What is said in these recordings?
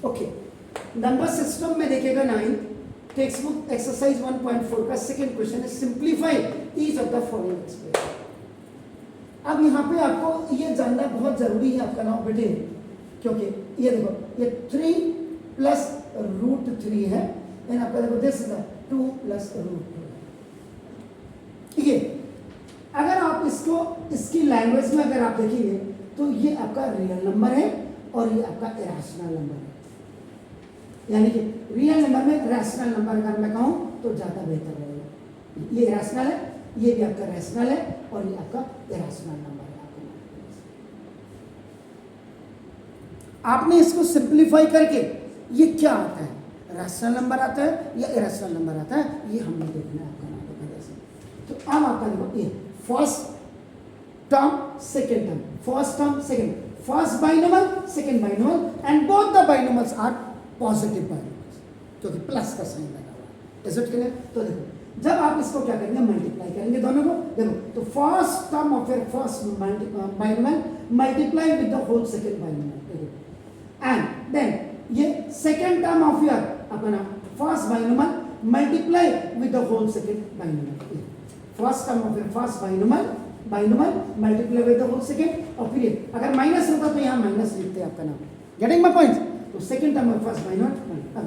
Okay, number system में देखिएगा 9 text book exercise 1.4 का सेकंड क्वेश्चन है simplify each of the following expression. अब यहाँ पे आपको ये जानना बहुत जरूरी है आपका नाम बेटे, क्योंकि ये देखो ये 3 प्लस रूट 3 है, एंड आपका देखो दिस इज 2 प्लस रूट 2। ठीक है, अगर आप इसको इसकी लैंग्वेज में अगर आप देखेंगे तो ये आपका रियल नंबर है और ये आपका इरेशनल नंबर है। यानी कि रियल नंबर में रैशनल नंबर अगर मैं कहूँ तो ज़्यादा बेहतर रहेगा। ये इरेशनल है, ये भी आपका रैशनल है और ये आपका इरेशनल नंबर है। आपने इसको सिंप्लीफाई करके ये क्या आता है, रैशनल नंबर आता है या इरेशनल नंबर आता है, ये हमने देखना है आपका नाम देखा जैसे। तो अब आपका देखो ये first term second term, first term second, first binomial second binomial, and both the binomials are positive binomials, क्योंकि प्लस का साइन लगा हुआ है। Is it clear? तो देखो जब आप इसको क्या करेंगे, मल्टीप्लाई करेंगे दोनों को। देखो तो first term of your first binomial multiply with the whole second binomial, and then ये सेकेंड टर्म ऑफ योर अपना first binomial multiply with the whole second binomial. First term of your first binomial multiply with the whole second, और फिर अगर minus होता तो यहाँ minus लिखते हैं आपका नाम। Getting my point? तो second term of first binomial, अब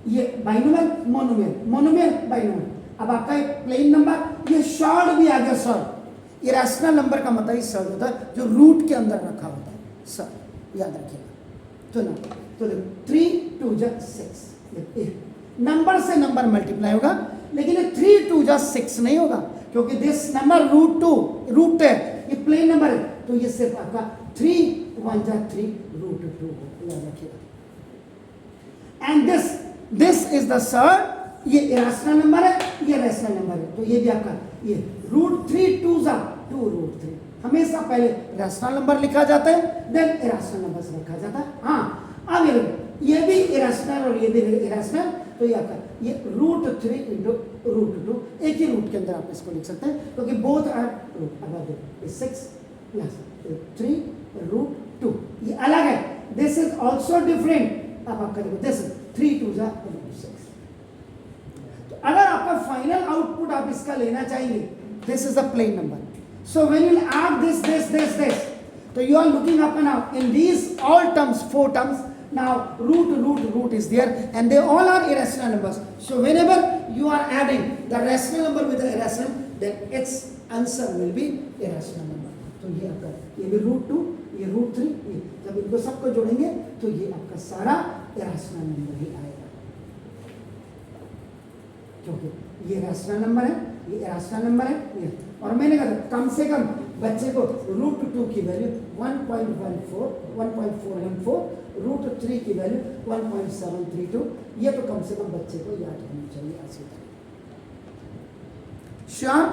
ये बाइनोमियल मोनोमियल, मोनोमियल बाइनोमियल। अब आपका एक प्लेन नंबर, ये शॉर्ट भी आ गया शॉर्ट। इरेशनल नंबर का मतलब शॉर्ट होता है जो रूट के अंदर रखा होता है, शॉर्ट याद रखिएगा। तो ना तो देखो 3 2 जा 6, नंबर से नंबर मल्टीप्लाई होगा, लेकिन ये 3 2 जा 6 नहीं होगा, क्योंकि दिस नंबर रूट है, ये प्लेन नंबर है, तो ये सिर्फ आपका 3 1 जा 3 रूट 2 हो, याद रखिएगा। And this is the surd, ये इरेशनल नंबर है, ये रैशनल नंबर है, तो ये भी आपका ये रूट 3 2 जा 2 रूट 3। हमेशा पहले रैशनल नंबर लिखा जाता है, देन इरेशनल नंबर से रखा जाता है। हाँ, अब ये भी इरेशनल और ये भी इरेशनल, तो ये आपका ये रूट 3 इंटू रूट 2, एक ही रूट के अंदर आप इसको लिख सकते हैं, क्योंकि बोथ आर रूट। अब 6 प्लस 3 रूट 2, ये अलग है, दिस इज ऑल्सो डिफरेंट। अब आपका देखो दिस 3 2 जा 6। तो अगर आपका फाइनल आउटपुट आप इसका लेना चाहिए, this is a plain number, so when you add this, so you are looking up now in these all terms, 4 terms, now root is there, and they all are irrational numbers. So whenever you are adding the rational number with the irrational, then its answer will be irrational number. तो ये आपका ये भी root 2, ये root 3, ये जब इनको सबको जोड़ेंगे तो ये आपका सारा irrational नंबर ही आएगा, क्योंकि ये रैशनल नंबर है, ये इरेशनल नंबर है, ये। और मैंने कहा कम से कम बच्चे को रूट 2 की वैल्यू 1.14, रूट 3 की वैल्यू 1.732, ये तो कम से कम बच्चे को याद होनी चाहिए ऐसे तरह। श्योर?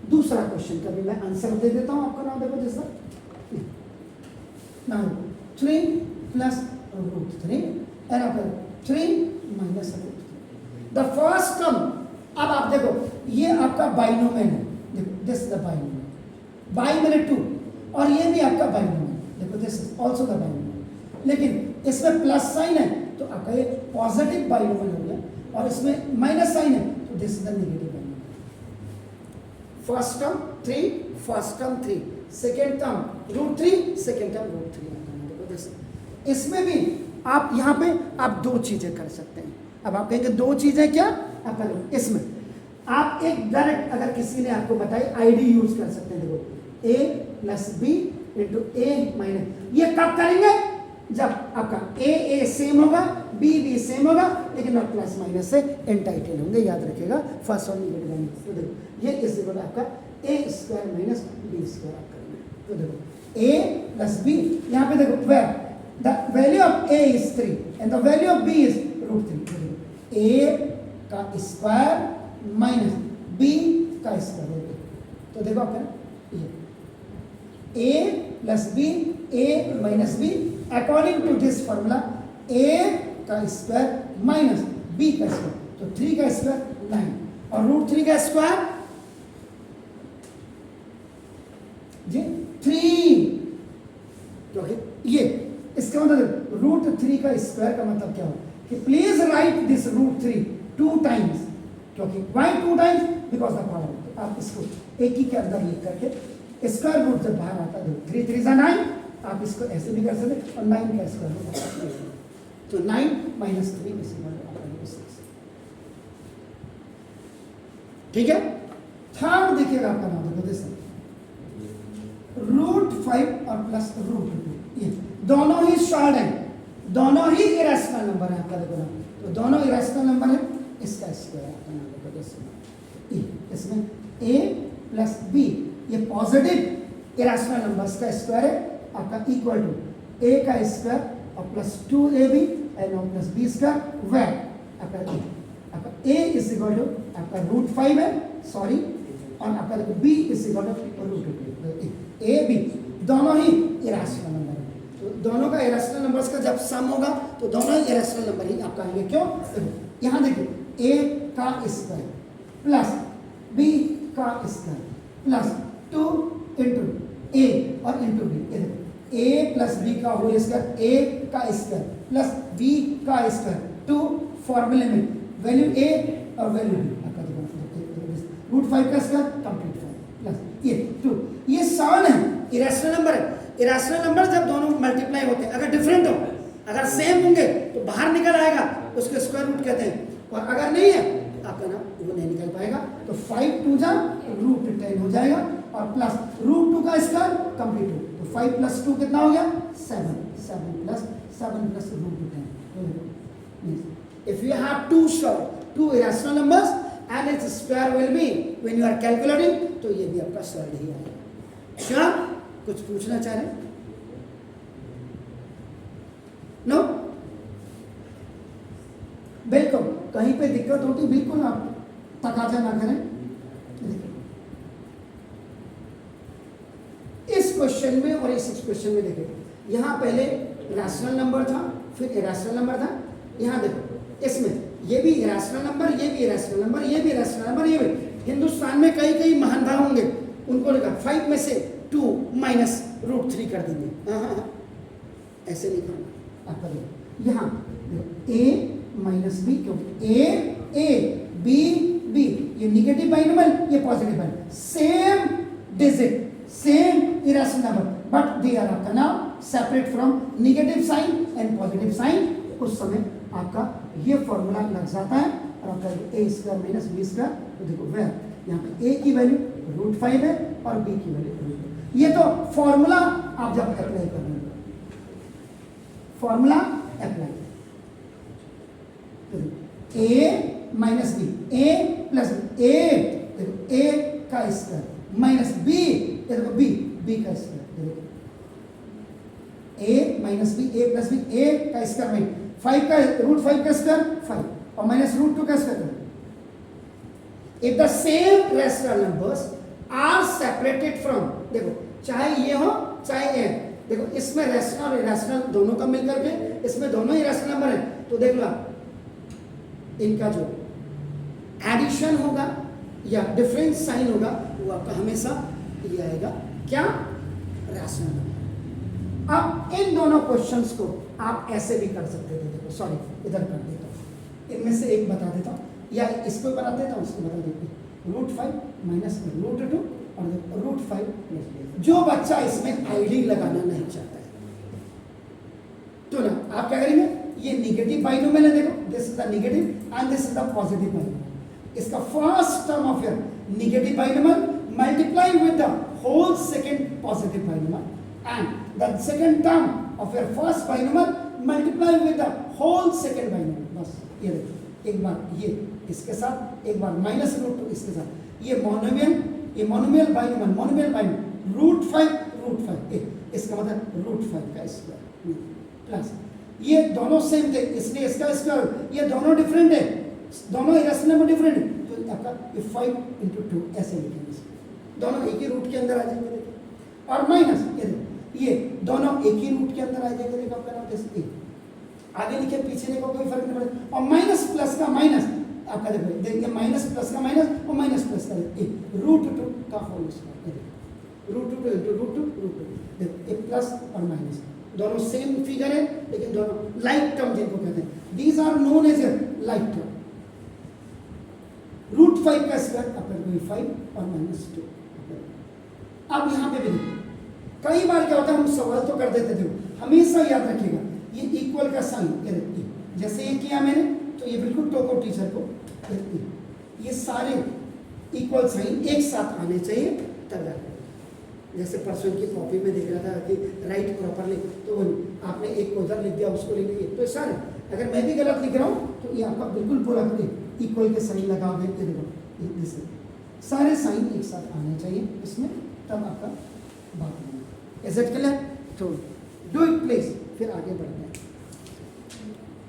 दूसरा क्वेश्चन का भी मैं आंसर दे देता हूं आपको, नाम देखो जैसा 3 प्लस रूट 3 एंड आपका 3 minus root 3। The first term, अब आप देखो ये आपका बाइनोमियल है, देखो दिस द बाइनोमियल, बाई मैंने 2, और ये भी आपका बाइनोमियल, देखो this is also the binomial, लेकिन इसमें प्लस साइन है तो आपका ये पॉजिटिव बाइनोमियल हो गया, और इसमें माइनस साइन है तो this is the negative binomial. First term 3, first term 3, second term root 3, second term root 3, देखो दिस। इसमें भी आप यहाँ पे आप 2 चीजें कर सकते हैं। अब आप कहेंगे 2 चीजें क्या? आप इसमें आप एक डायरेक्ट, अगर किसी ने आपको बताई आईडी यूज कर सकते हैं, देखो a plus B into A minus, ये कब करेंगे? जब आपका a सेम होगा, b सेम होगा, लेकिन आप प्लस माइनस से एंटाइटल होंगे, याद रखिएगा। फर्स्ट और नेगेटिव, तो देखो ये इस इक्वल आपका a square minus b square आप करेंगे, तो देखो a प्लस b, यहाँ पे देखो where the value of a is 3 and the value of b is root 3, a का स्क्वायर माइनस b का स्क्वायर, तो देखो आपका ये a plus b, a minus b, according to this formula a का स्क्वायर माइनस b का square, तो 3 का स्क्वायर 9, और रूट 3 का स्क्वायर जी 3, क्योंकि ये इसका मतलब मतलब रूट 3 का स्क्वायर का मतलब क्या हो कि please write this root 3 2 times, क्योंकि y 2 times because the power. तो आप इसको एक ही के अंदर लिख करके स्क्वायर रूट जब बाहर आता है 3 3 जा 9, आप इसको ऐसे भी कर सकते और 9 का स्क्वायर रूट, तो 9 माइनस 3 6। ठीक है। थर्ड देखिएगा आपका नाम देखो रूट 5 और प्लस रूट 2, ये दोनों ही शॉर्ट है, दोनों ही इरेशनल नंबर है आपका देखो ना, तो दोनों इरेशनल नंबर है, इसका स्क्वायर आपका नाम देखो जैसे इसमें a प्लस b ये पॉजिटिव इरेशनल नंबर्स का स्क्वायर है आपका इक्वल टू a का स्क्वायर और plus 2ab and plus b square, where आपका a इज इक्वल टू आपका रूट 5 है, सॉरी, और आपका देखो b is equal to root 2, a b दोनों ही इरेशनल नंबर है, तो दोनों का इरेशनल नंबर्स का जब सम होगा तो दोनों ही इरेशनल नंबर ही आपका आएंगे। क्यों? यहाँ देखिए a का स्क्वायर प्लस b का स्क्वायर प्लस 2 इंटू a और into b, a plus b का होल स्क्वायर, a का स्क्वायर प्लस b का स्क्वायर, 2 फॉर्मूले में वैल्यू a और वैल्यू b आपका देखो रूट 5 का स्क्वायर कंप्लीट 5 प्लस ये 2, ये 7 है, इरेशनल नंबर है। इरेशनल नंबर जब दोनों मल्टीप्लाई होते हैं, अगर डिफरेंट हो, अगर सेम होंगे तो बाहर निकल आएगा, उसको स्क्वायर रूट कहते हैं, और अगर नहीं है तो आपका ना वो नहीं निकल पाएगा, तो 5 2 जा रूट 10 हो जाएगा और प्लस रूट 2 का स्क्वायर कंप्लीट हो, तो 5 प्लस 2 कितना हो गया 7, 7 plus root 10। If you have two irrational numbers and its square will be when you are calculating, तो ये भी आपका सॉल्व ही आएगा। श्योर? कुछ पूछना चाह रहे? नो? बिल्कुल, कहीं पे दिक्कत होती बिल्कुल आप तकाजा ना करें। इस क्वेश्चन में और इस क्वेश्चन में देखिए, यहाँ पहले रैशनल नंबर था, फिर इरेशनल नंबर था। यहाँ देखो इसमें ये भी इरेशनल नंबर, ये भी इरेशनल नंबर, ये भी इरेशनल नंबर, ये भी। हिंदुस्तान में कई कई महान भाव होंगे, उनको लिखा 5 में से 2 माइनस रूट 3 कर देंगे। हाँ, ऐसे नहीं करना आपका। यहाँ a माइनस बी, क्योंकि a b b ये निगेटिव बाइनोमियल, ये positive binomial, same digit, same irrational number, but they are आपका now separate from negative sign and positive sign. उस समय आपका ये फॉर्मूला लग जाता है और आपका a square minus B square, तो देखो वेयर यहाँ पे a की वैल्यू रूट 5 है और b की वैल्यू रूट 2। ये तो फॉर्मूला आप जब अप्लाई कर रहे हो, फॉर्मूला अप्लाई, तो a minus B, a plus a, देखो a का स्क्वायर माइनस b, देखो b का स्क्वायर, देखो a minus B, a plus B, a का स्क्वायर माइनस 5 का रूट 5 का स्क्वायर 5 और माइनस रूट 2 का square. If the same rational numbers are separated from, देखो चाहे ये हो चाहे ये, देखो इसमें रैशनल और इरेशनल दोनों का मिलकर के, इसमें दोनों ही रैशनल नंबर है, तो देख लो इनका जो एडिशन होगा या डिफरेंस साइन होगा वो आपका हमेशा ये आएगा, क्या? Rational number. अब इन दोनों क्वेश्चंस को आप ऐसे भी कर सकते थे, देखो सॉरी इधर कर देता हूँ, इनमें से एक बता देता हूँ या इसको बता देता हूँ, उसको बता देते हैं। रूट 5 माइनस रूट 2 और रूट 5। जो बच्चा इसमें आईडी लगाना नहीं चाहता है तो ना आप क्या करेंगे, ये निगेटिव बाइनोमियल है, देखो this is the negative and this is the positive binomial. इसका first term of your negative binomial multiply with the whole second positive binomial and the second term of your first binomial multiply with the whole second binomial। बस ये देखो, एक बार ये इसके साथ, एक बार minus root 2 इसके साथ, ये मोनोमियल बाइनोमियल रूट 5 इसका मतलब रूट 5 का स्क्वायर प्लस ये दोनों सेम थे इसलिए इसका स्क्वायर, ये दोनों डिफरेंट है, दोनों इरेशनल नंबर डिफरेंट है, तो आपका ये 5 into 2 ऐसे लिखेंगे, दोनों एक ही रूट के अंदर आ जाएंगे। और माइनस ये दोनों एक ही रूट के अंदर आ जाएंगे, देखो आपका नाम जैसे आगे लिखे पीछे देखो कोई फर्क नहीं पड़ेगा। और माइनस प्लस का माइनस आपका देखो, देखिए माइनस प्लस का माइनस और माइनस प्लस का रूट 2 का whole square, root 2 into root 2 देखो, एक प्लस और माइनस दोनों सेम फिगर है, लाइक टर्म जिनको कहते हैं, these are known as like term. √5 का स्क्वायर अपर कोई 5 और -2। अब यहाँ पे भी देखो, कई बार क्या होता है हम सवाल तो कर देते थे, हमेशा याद रखिएगा ये इक्वल का साइन, जैसे ये किया मैंने तो ये बिल्कुल टोको टीचर को, ये सारे इक्वल साइन एक साथ आने चाहिए तब जाकर। जैसे परसों की कॉपी में देख रहा था कि राइट प्रॉपरली, तो आपने एक को उधर लिख दिया उसको लिख दिया, तो सारे अगर मैं भी गलत लिख रहा हूँ तो ये आपका बिल्कुल पूरा करके इक्वल के साइन लगाओगे, ये देखो जैसे सारे साइन एक साथ आने चाहिए इसमें, तब आपका बात बनेगा। Is it clear? तो डू इट प्लीज, फिर आगे बढ़ते हैं।